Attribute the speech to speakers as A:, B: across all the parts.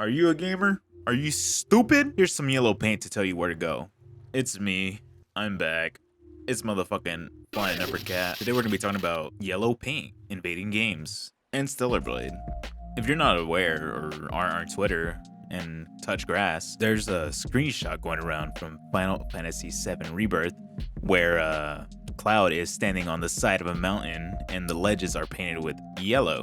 A: Are you a gamer? Are you stupid? Here's some yellow paint to tell you where to go. It's me. I'm back. It's motherfucking Flying Uppercat. Today we're gonna be talking about yellow paint invading games and Stellar Blade. If you're not aware or aren't on Twitter and touch grass, there's a screenshot going around from Final Fantasy VII Rebirth where Cloud is standing on the side of a mountain and the ledges are painted with yellow.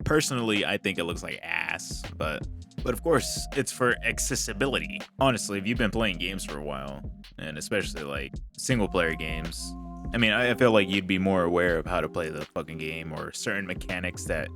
A: Personally, I think it looks like ass, but of course, it's for accessibility. Honestly, if you've been playing games for a while, and especially like single player games, I mean, I feel like you'd be more aware of how to play the fucking game or certain mechanics that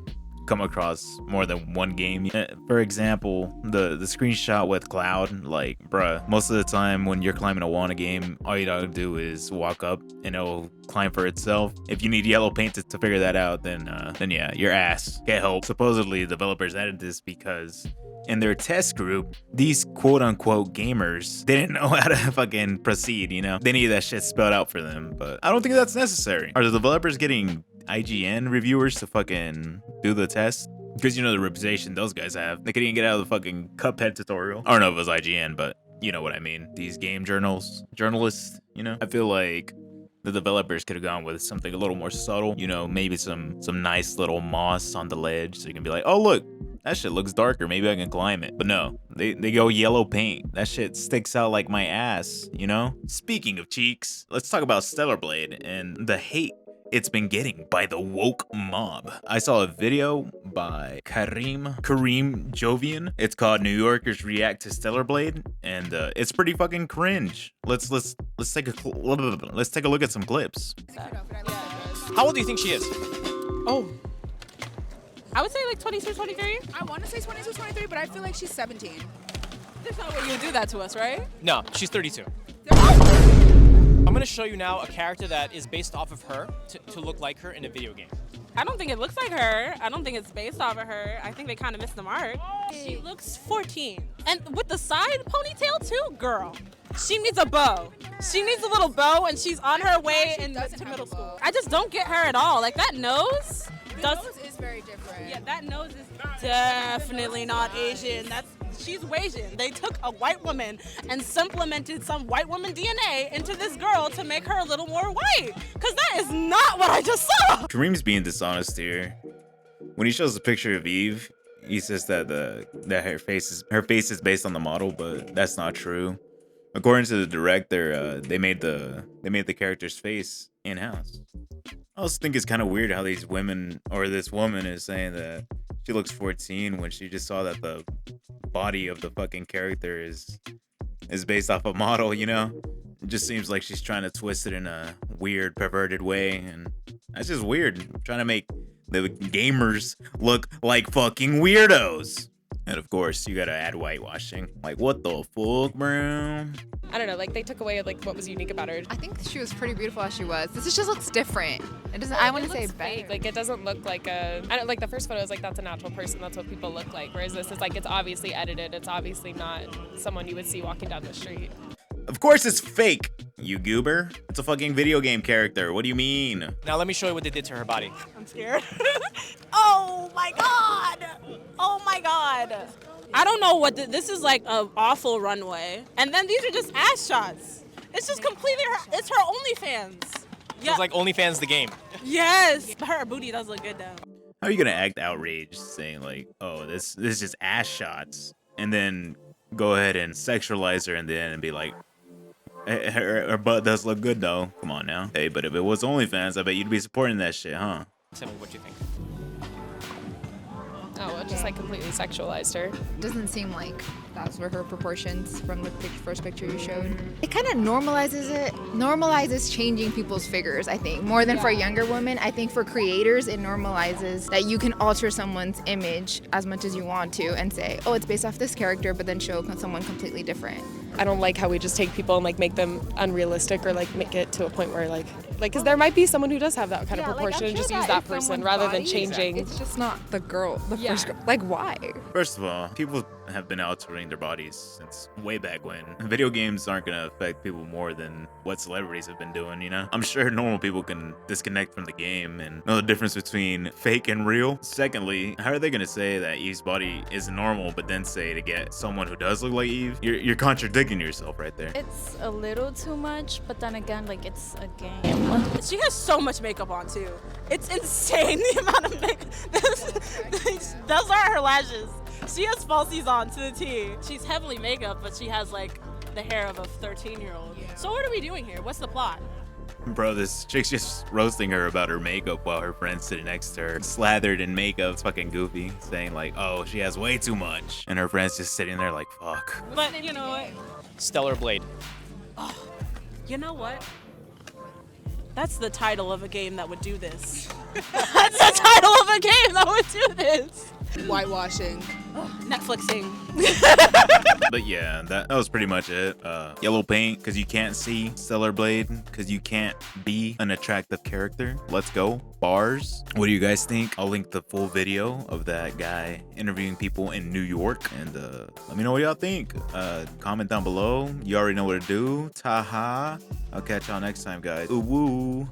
A: come across more than one game. For example, the screenshot with Cloud, like, bruh, most of the time when you're climbing a wall in a game, all you gotta do is walk up and it'll climb for itself. If you need yellow paint to figure that out, then yeah, your ass. Get help. Supposedly, developers added this because in their test group, these quote-unquote gamers didn't know how to fucking proceed, you know? They need that shit spelled out for them, but I don't think that's necessary. Are the developers getting IGN reviewers to fucking do the test? Because you know the reputation those guys have. They couldn't even get out of the fucking Cuphead tutorial. I don't know if it was IGN, but you know what I mean. These game journalists, you know? I feel like the developers could have gone with something a little more subtle. You know, maybe some nice little moss on the ledge so you can be like, oh look, that shit looks darker, maybe I can climb it. But no, they go yellow paint. That shit sticks out like my ass, you know? Speaking of cheeks, let's talk about Stellar Blade and the hate it's been getting by the woke mob. I saw a video by Karim Jovian. It's called New Yorkers React to Stellar Blade, and it's pretty fucking cringe. Let's take a look at some clips.
B: How old do you think she is?
C: Oh, I would say like 22, 23.
D: I want to say 22, 23, but I feel like she's 17.
C: There's no way you would do that to us, right?
B: No, she's 32. I'm gonna show you now a character that is based off of her to look like her in a video game.
C: I don't think it looks like her. I don't think it's based off of her. I think they kind of missed the mark. She looks 14. And with the side ponytail too, girl. She needs a bow. She needs a little bow and she's on her way to middle school. I just don't get her at all. Like that nose.
D: The nose is very different.
C: Yeah, that nose is definitely not Asian. She's Asian. They took a white woman and supplemented some white woman DNA into this girl to make her a little more white. Cause that is not what I just saw.
A: Kareem's being dishonest here. When he shows a picture of Eve, he says that her face is based on the model, but that's not true. According to the director, they made the character's face in-house. I also think it's kind of weird how these women, or this woman, is saying that she looks 14 when she just saw that the body of the fucking character is based off a model, you know? It just seems like she's trying to twist it in a weird, perverted way, and that's just weird. Trying to make the gamers look like fucking weirdos. And of course, you gotta add whitewashing. Like, what the fuck, bro?
E: I don't know, like they took away like what was unique about her.
D: I think she was pretty beautiful as she was. This just looks different. It doesn't. I want to say
E: fake.
D: better.
E: Like it doesn't look like I don't like the first photo is like that's a natural person. That's what people look like. Whereas this is like it's obviously edited. It's obviously not someone you would see walking down the street.
A: Of course it's fake, you goober. It's a fucking video game character. What do you mean?
B: Now let me show you what they did to her body.
C: I'm scared. Oh my God. Oh my God. I don't know what this is, like an awful runway. And then these are just ass shots. It's just completely it's her OnlyFans.
B: Yeah. It's like OnlyFans the game.
C: Yes. Her booty does look good though.
A: How are you gonna act outraged saying like, oh, this is just ass shots, and then go ahead and sexualize her in the end and be like, her butt does look good though. Come on now. Hey, but if it was OnlyFans, I bet you'd be supporting that shit, huh?
B: Tell me what you think.
E: Oh, it just like completely sexualized her.
D: Doesn't seem like those were her proportions from the first picture you showed. It kind of normalizes changing people's figures, I think. More than for younger women, I think for creators, it normalizes that you can alter someone's image as much as you want to and say, oh, it's based off this character, but then show someone completely different.
E: I don't like how we just take people and like make them unrealistic or like make it to a point where like because there might be someone who does have that kind of proportion and just use that person rather than changing.
D: It's just not the girl, first girl. Like, why?
A: First of all, people have been altering their bodies since way back when. Video games aren't gonna affect people more than what celebrities have been doing, you know? I'm sure normal people can disconnect from the game and know the difference between fake and real. Secondly, how are they gonna say that Eve's body is normal, but then say to get someone who does look like Eve? You're contradicting yourself right there.
F: It's a little too much, but then again, like, it's a game.
C: She has so much makeup on too. It's insane the amount of makeup. Those are her lashes. She has falsies on to the T. She's heavily makeup, but she has like the hair of a 13-year-old. So what are we doing here? What's the plot?
A: Bro, this chick's just roasting her about her makeup while her friend's sitting next to her, slathered in makeup. It's fucking goofy, saying like, oh, she has way too much. And her friend's just sitting there like, fuck.
C: But you know what?
B: Stellar Blade.
C: You know what? That's the title of a game that would do this. That's the title of a game that would do this.
G: Whitewashing.
C: Netflixing.
A: But yeah, that was pretty much it. Yellow paint because you can't see. Stellar Blade because you can't be an attractive character. Let's go. Bars. What do you guys think? I'll link the full video of that guy interviewing people in New York. And let me know what y'all think. Comment down below. You already know what to do. Taha. I'll catch y'all next time, guys. Ooh woo.